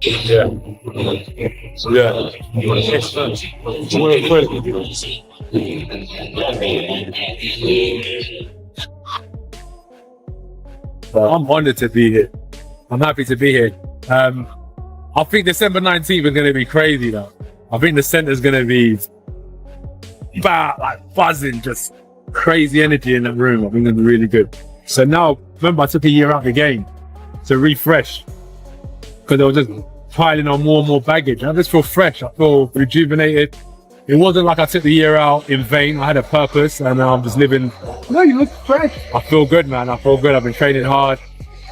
Yeah. Yeah. I'm honored to be here. I'm happy to be here. I think December 19th is going to be crazy though. I think the center's going to be like buzzing, just crazy energy in the room. I think it'll be really good. So now, remember, I took a year out of the game to refresh because I was just piling on more and more baggage. I just feel fresh. I feel rejuvenated. It wasn't like I took the year out in vain. I had a purpose and I'm just living. No, you look fresh. I feel good, man. I feel good. I've been training hard.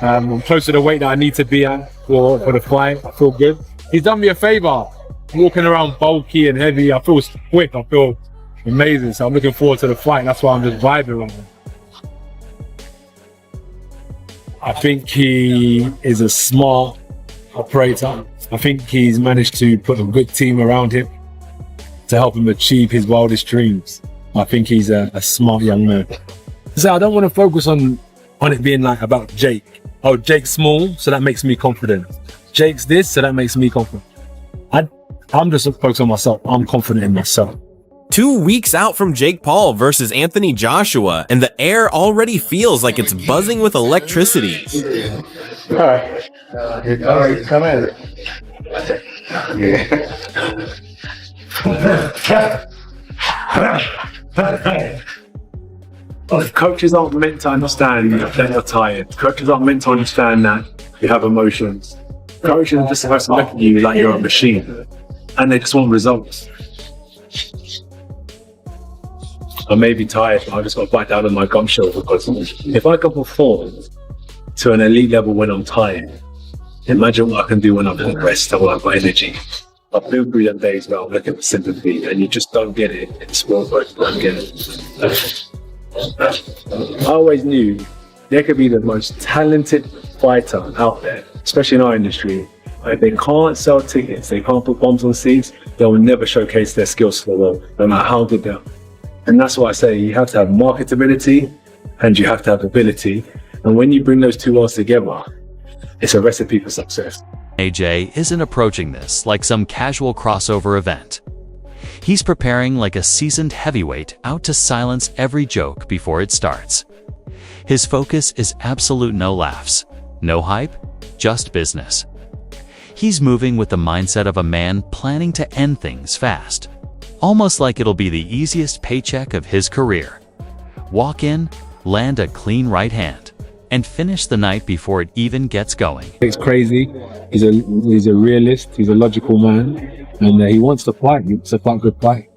I'm close to the weight that I need to be at for the fight. I feel good. He's done me a favor. Walking around bulky and heavy. I feel quick. I feel amazing. So I'm looking forward to the fight. That's why I'm just vibing right now. I think he is a smart operator. I think he's managed to put a good team around him to help him achieve his wildest dreams. I think he's a smart young man. So I don't want to focus on it being like about Jake. Oh, Jake's small, so that makes me confident. Jake's this, so that makes me confident. I'm just focused on myself. I'm confident in myself. 2 weeks out from Jake Paul versus Anthony Joshua, and the air already feels like it's buzzing with electricity. All right, come in. Coaches aren't meant to understand that you're tired. Coaches aren't meant to understand that you have emotions. Coaches are just supposed to look at you like you're a machine, and they just want results. I may be tired, but I just got to bite down on my gum shield because if I can perform to an elite level when I'm tired, imagine what I can do when I've got rest and when I've got energy. I've been through them days where I'm looking for sympathy and you just don't get it in sport, but you don't get it. I always knew there could be the most talented fighter out there, especially in our industry. If they can't sell tickets, they can't put bombs on seats, they'll never showcase their skills to the world, no matter how good they are. And that's why I say you have to have marketability and you have to have ability. And when you bring those two worlds together, it's a recipe for success. AJ isn't approaching this like some casual crossover event. He's preparing like a seasoned heavyweight out to silence every joke before it starts. His focus is absolute no laughs, no hype, just business. He's moving with the mindset of a man planning to end things fast. Almost like it'll be the easiest paycheck of his career. Walk in, land a clean right hand, and finish the night before it even gets going. It's crazy. He's a realist. He's a logical man, and he wants to fight. He wants to fight a good fight.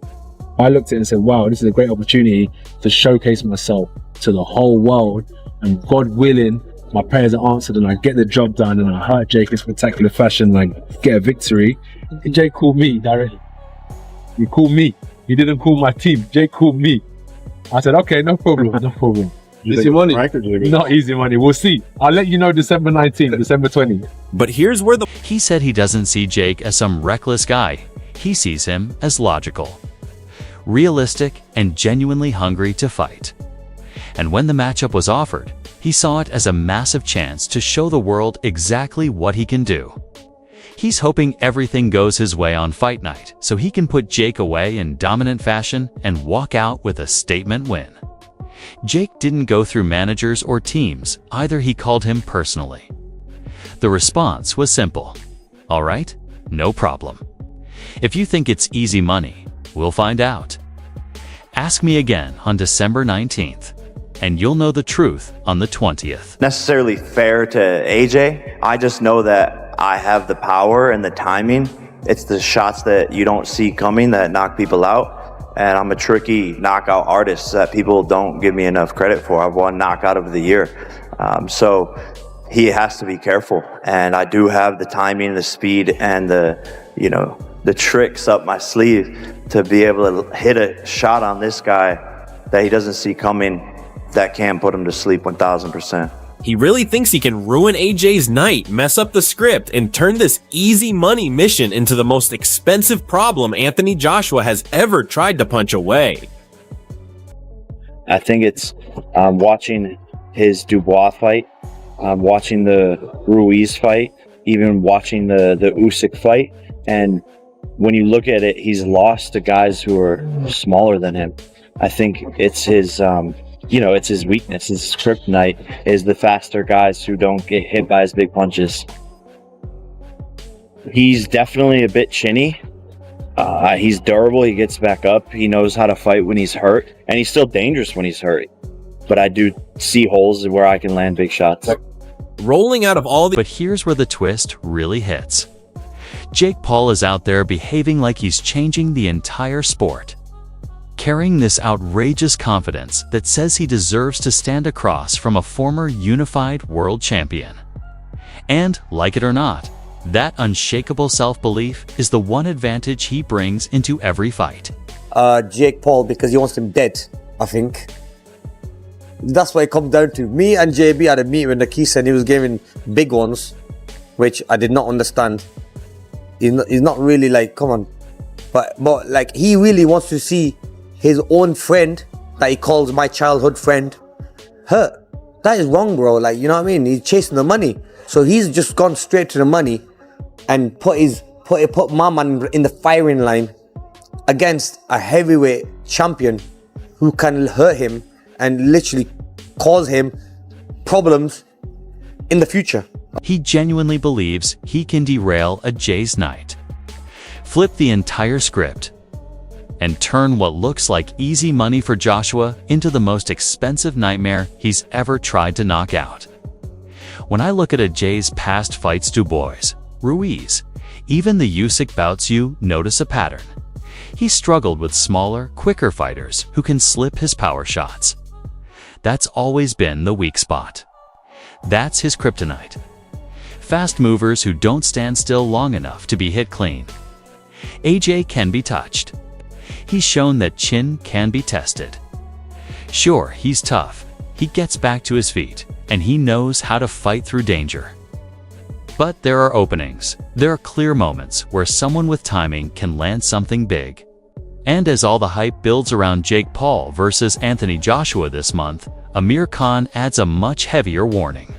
I looked at it and said, "Wow, this is a great opportunity to showcase myself to the whole world." And God willing, my prayers are answered, and I get the job done, and I hurt Jake in spectacular fashion, and I get a victory. And Jake called me directly. He called me. He didn't call my team. Jake called me. I said, "Okay, no problem, no problem." Easy money. Not easy money. We'll see. I'll let you know December 19th, December 20th. But here's where He said he doesn't see Jake as some reckless guy. He sees him as logical, realistic, and genuinely hungry to fight. And when the matchup was offered, he saw it as a massive chance to show the world exactly what he can do. He's hoping everything goes his way on fight night so he can put Jake away in dominant fashion and walk out with a statement win. Jake didn't go through managers or teams, either. He called him personally. The response was simple. All right, no problem. If you think it's easy money, we'll find out. Ask me again on December 19th, and you'll know the truth on the 20th. Necessarily fair to AJ. I just know that I have the power and the timing. It's the shots that you don't see coming that knock people out. And I'm a tricky knockout artist that people don't give me enough credit for. I've won knockout of the year. So he has to be careful. And I do have the timing, the speed, and the tricks up my sleeve to be able to hit a shot on this guy that he doesn't see coming that can put him to sleep 1000%. he really thinks he can ruin AJ's night, mess up the script, and turn this easy money mission into the most expensive problem Anthony Joshua has ever tried to punch away. I think it's watching his Dubois fight, watching the Ruiz fight, even watching the Usyk fight. And when you look at it, he's lost to guys who are smaller than him. I think it's his, it's his weakness. His kryptonite is the faster guys who don't get hit by his big punches. He's definitely a bit chinny. He's durable. He gets back up. He knows how to fight when he's hurt, and he's still dangerous when he's hurt. But I do see holes where I can land big shots. Rolling out of all the But here's where the twist really hits. Jake Paul is out there behaving like he's changing the entire sport, carrying this outrageous confidence that says he deserves to stand across from a former unified world champion. And, like it or not, that unshakable self-belief is the one advantage he brings into every fight. Jake Paul, because he wants him dead, I think. That's what it comes down to. Me and JB had a meeting with Nakisa and he was giving big ones, which I did not understand. He's not really like, come on. But like, he really wants to see his own friend, that he calls my childhood friend, hurt. That is wrong, bro. Like, you know what I mean? He's chasing the money. So he's just gone straight to the money and put my man in the firing line against a heavyweight champion who can hurt him and literally cause him problems in the future. He genuinely believes he can derail a Jay's night, flip the entire script, and turn what looks like easy money for Joshua into the most expensive nightmare he's ever tried to knock out. When I look at a Jay's past fights, Dubois, Ruiz, even the Usyk bouts, you notice a pattern. He struggled with smaller, quicker fighters who can slip his power shots. That's always been the weak spot. That's his kryptonite. Fast movers who don't stand still long enough to be hit clean. AJ can be touched. He's shown that chin can be tested. Sure, he's tough. He gets back to his feet, and he knows how to fight through danger. But there are openings. There are clear moments where someone with timing can land something big. And as all the hype builds around Jake Paul versus Anthony Joshua this month, Amir Khan adds a much heavier warning.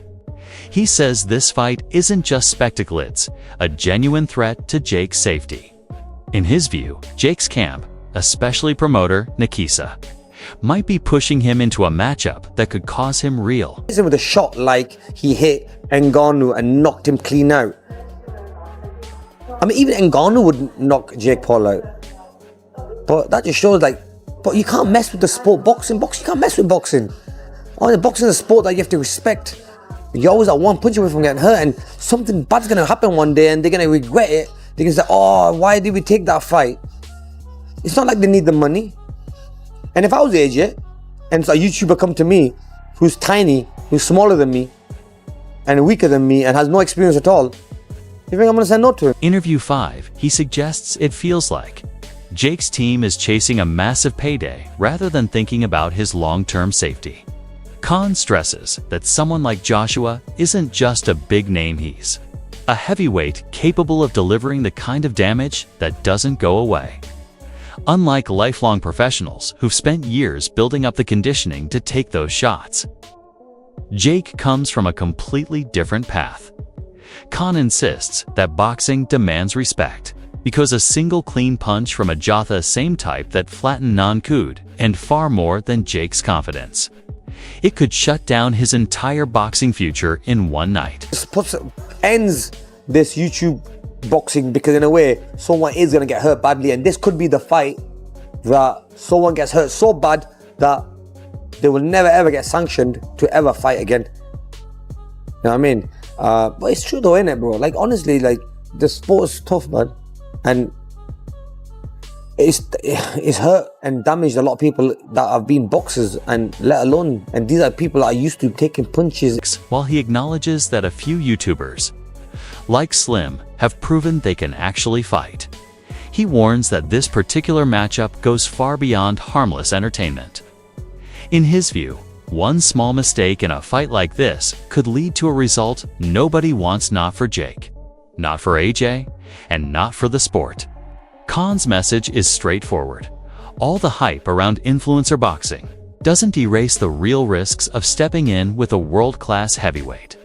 He says this fight isn't just spectacle, it's a genuine threat to Jake's safety. In his view, Jake's camp, especially promoter Nakisa, might be pushing him into a matchup that could cause him real. With a shot like he hit Ngannou and knocked him clean out. I mean, even Ngannou would knock Jake Paul out. But that just shows, like, but you can't mess with the sport. Boxing, you can't mess with boxing. Oh, the boxing is a sport that you have to respect. You're always at one punch away from getting hurt, and something bad's gonna happen one day and they're gonna regret it. They're gonna say, oh, why did we take that fight? It's not like they need the money. And if I was AJ, and a YouTuber come to me, who's tiny, who's smaller than me, and weaker than me, and has no experience at all, you think I'm gonna say no to him? Interview 5, he suggests it feels like Jake's team is chasing a massive payday rather than thinking about his long-term safety. Khan stresses that someone like Joshua isn't just a big name, he's a heavyweight capable of delivering the kind of damage that doesn't go away. Unlike lifelong professionals who've spent years building up the conditioning to take those shots, Jake comes from a completely different path. Khan insists that boxing demands respect, because a single clean punch from a Jotha, same type that flattened Ngannou, and far more than Jake's confidence. It could shut down his entire boxing future in one night. Ends this YouTube boxing, because in a way, someone is going to get hurt badly, and this could be the fight that someone gets hurt so bad that they will never ever get sanctioned to ever fight again. You know what I mean? But it's true though, innit, bro? Like, honestly, like, the sport is tough, man. And it's hurt and damaged a lot of people that have been boxers, and let alone, and these are people that are used to taking punches. While he acknowledges that a few YouTubers, like Slim, have proven they can actually fight, he warns that this particular matchup goes far beyond harmless entertainment. In his view, one small mistake in a fight like this could lead to a result nobody wants, not for Jake, not for AJ, and not for the sport. Khan's message is straightforward. All the hype around influencer boxing doesn't erase the real risks of stepping in with a world-class heavyweight.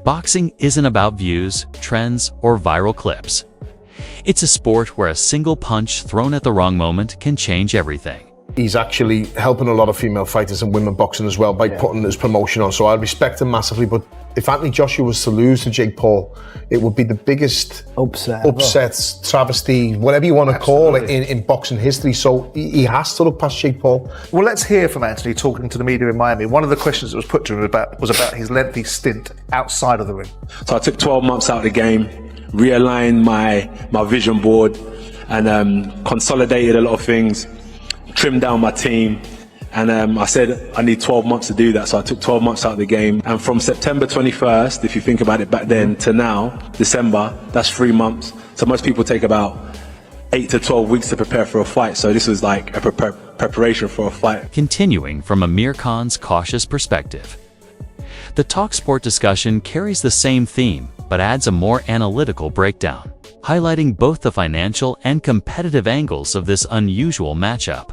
Boxing isn't about views, trends, or viral clips. It's a sport where a single punch thrown at the wrong moment can change everything. He's actually helping a lot of female fighters and women boxing as well by putting his promotion on, so I respect him massively. But if Anthony Joshua was to lose to Jake Paul, it would be the biggest upset, travesty, whatever you want to call it, in boxing history. So he has to look past Jake Paul. Well, let's hear from Anthony talking to the media in Miami. One of the questions that was put to him was about his lengthy stint outside of the ring. So I took 12 months out of the game, realigned my vision board, and consolidated a lot of things, trimmed down my team. And I said I need 12 months to do that, so I took 12 months out of the game. And from September 21st, if you think about it back then, to now, December, that's 3 months. So most people take about 8 to 12 weeks to prepare for a fight. So this was like a preparation for a fight. Continuing from Amir Khan's cautious perspective, the TalkSport discussion carries the same theme, but adds a more analytical breakdown, highlighting both the financial and competitive angles of this unusual matchup.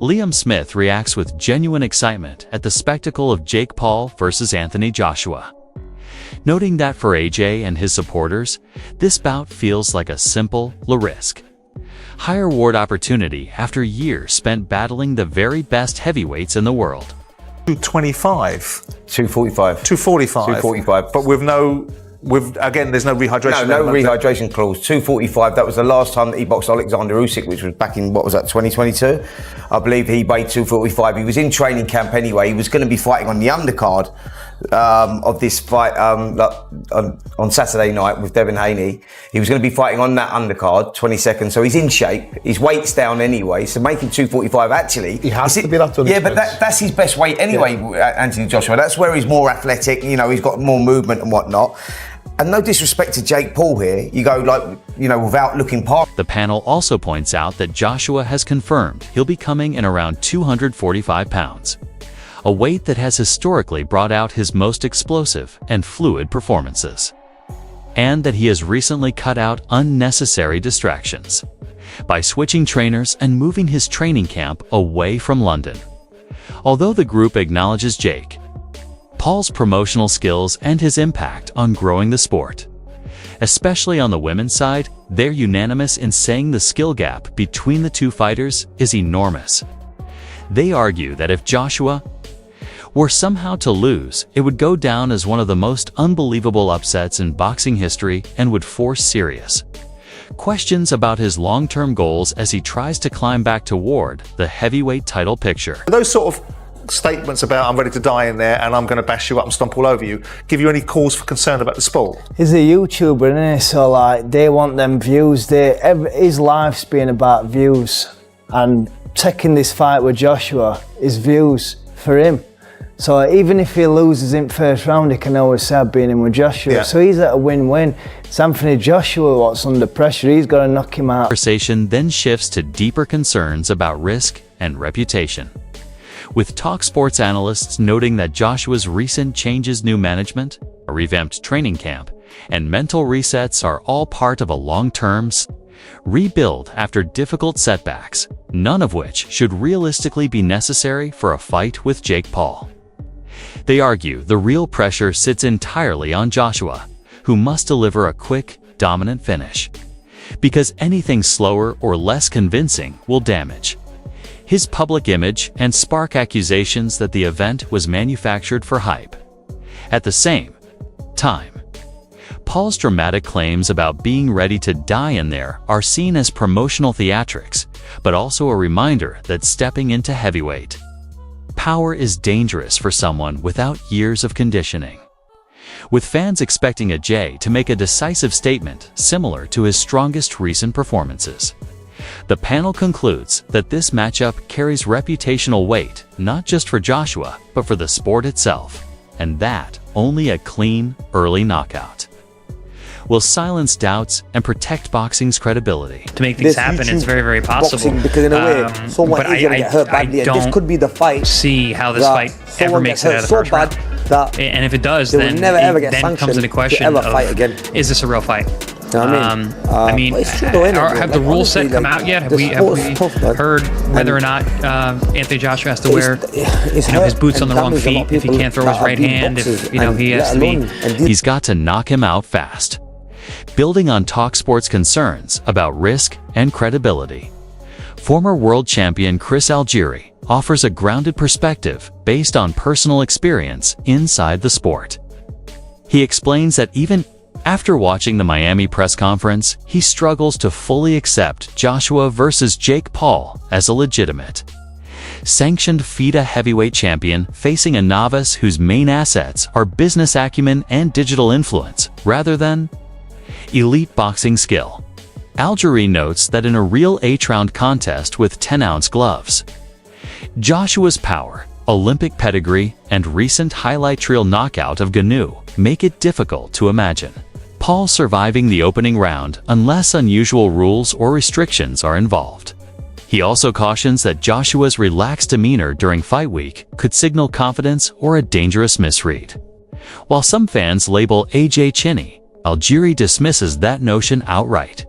Liam Smith reacts with genuine excitement at the spectacle of Jake Paul versus Anthony Joshua, noting that for AJ and his supporters, this bout feels like a simple low-risk, high-reward opportunity after years spent battling the very best heavyweights in the world. 225. 245. 245. 245. But again, there's no rehydration. No rehydration clause. 245. That was the last time that he boxed Alexander Usyk, which was back in, 2022? I believe he weighed 245. He was in training camp anyway. He was going to be fighting on the undercard of this fight on Saturday night with Devin Haney. He was going to be fighting on that undercard, 22nd. So he's in shape. His weight's down anyway. So making 245 actually. He has to be that done. Yeah, but that's his best weight anyway, Anthony Joshua. That's where he's more athletic. He's got more movement and whatnot. And no disrespect to Jake Paul here, you go without looking past. The panel also points out that Joshua has confirmed he'll be coming in around 245 pounds, a weight that has historically brought out his most explosive and fluid performances, and that he has recently cut out unnecessary distractions by switching trainers and moving his training camp away from London. Although the group acknowledges Jake Paul's promotional skills and his impact on growing the sport, especially on the women's side, they're unanimous in saying the skill gap between the two fighters is enormous. They argue that if Joshua were somehow to lose, it would go down as one of the most unbelievable upsets in boxing history and would force serious questions about his long-term goals as he tries to climb back toward the heavyweight title picture. Those sort of statements about I'm ready to die in there and I'm going to bash you up and stomp all over you, give you any cause for concern about the sport? He's a YouTuber, isn't he? So they want them views. His life's been about views, and taking this fight with Joshua is views for him. So even if he loses in first round, he can always say I've been in with Joshua. Yeah. So he's at a win-win. It's Anthony Joshua what's under pressure. He's got to knock him out. Conversation then shifts to deeper concerns about risk and reputation, with TalkSport's analysts noting that Joshua's recent changes, new management, a revamped training camp, and mental resets are all part of a long-term rebuild after difficult setbacks, none of which should realistically be necessary for a fight with Jake Paul. They argue the real pressure sits entirely on Joshua, who must deliver a quick, dominant finish, because anything slower or less convincing will damage his public image and spark accusations that the event was manufactured for hype. At the same time, Paul's dramatic claims about being ready to die in there are seen as promotional theatrics, but also a reminder that stepping into heavyweight power is dangerous for someone without years of conditioning, with fans expecting AJ to make a decisive statement similar to his strongest recent performances. The panel concludes that this matchup carries reputational weight not just for Joshua, but for the sport itself, and that only a clean, early knockout will silence doubts and protect boxing's credibility. To make things happen, it's very, very possible. Because in a way, someone is going to get hurt badly, and this could be the fight. See how this fight ever makes it out of the first round. And if it does, then never ever get then comes into sanctioned question to ever fight of, again. is this a real fight? I mean, it's true though, innit, bro? have the Like, rule set honestly, come like, out yet? Have the we sport's tough, man. heard whether or not Anthony Joshua has to wear his boots on the wrong feet if he can't throw his right hand? If he has to be. He's got to knock him out fast. Building on TalkSport's concerns about risk and credibility, former world champion Chris Algieri offers a grounded perspective based on personal experience inside the sport. He explains that even after watching the Miami press conference, he struggles to fully accept Joshua versus Jake Paul as a legitimate, sanctioned FIDA heavyweight champion facing a novice whose main assets are business acumen and digital influence rather than elite boxing skill. Algieri notes that in a real 8-round contest with 10-ounce gloves, Joshua's power, Olympic pedigree, and recent highlight reel knockout of Ganu make it difficult to imagine Paul surviving the opening round unless unusual rules or restrictions are involved. He also cautions that Joshua's relaxed demeanor during fight week could signal confidence or a dangerous misread. While some fans label AJ chinny, Algieri dismisses that notion outright.